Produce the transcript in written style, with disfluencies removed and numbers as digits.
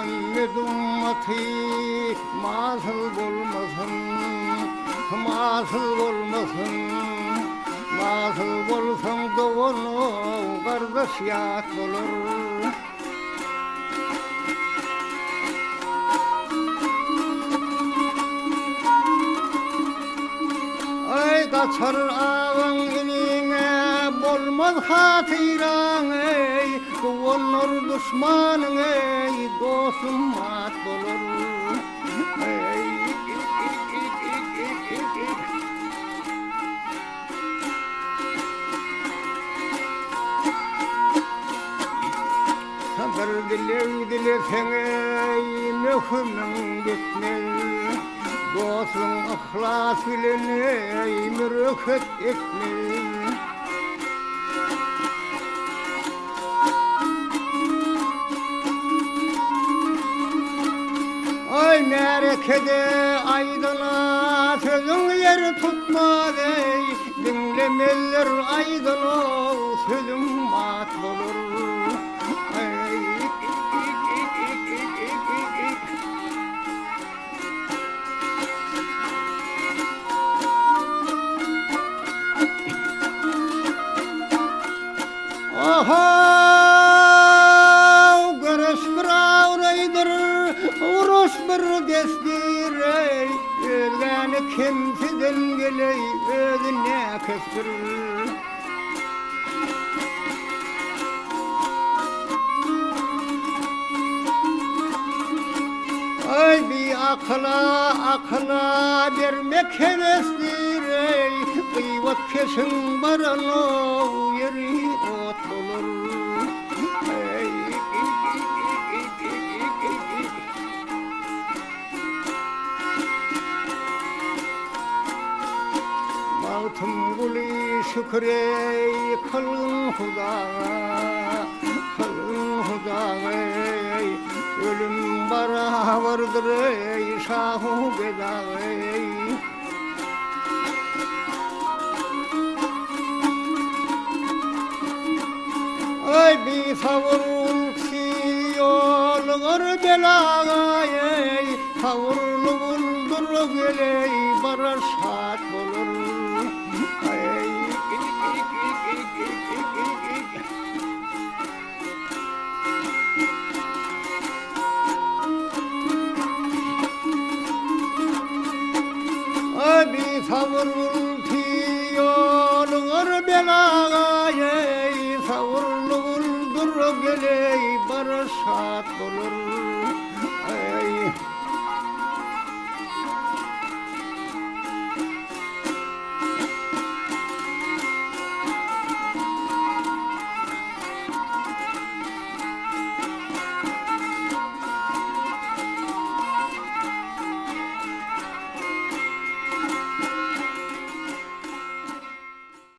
Muhammed ümmeti masıl olmasın, masıl olmasın. Masıl bolsan doğunu kardeş yat olur. Ay kaçar ağın eline bolmaz hatiran ey. Doğunur düşmanın ey, dostum mat olur. Ey. Sabır dilesen ey, mühümün gitmez. Dostun ihlas ile ey, mürüket etmez. Ay merekede aydına sözün yer tutmaz ey. Dinlemeler aydına sözün mat olur. Ay. Aha görüş bir avraydır, uruş bir destir ey. Özleni kimseden geley, özüne kestir. Ay bir akla vermek hevestir ey. Kıyvat kesin baranı yeri ot olur. Ey. Mağtum guli şükrey kılın hudağa, kılın hudağa ey. Ölüm baravardır ey, şahu bedağa ey. Ay bir savurulsi yollar belağa ey. Savurlu buldur geley, barışat bulur. Ay. Ay bir savurulsi yollar belağa ey. Savurlu buldur geley, barışat bulur. Ay.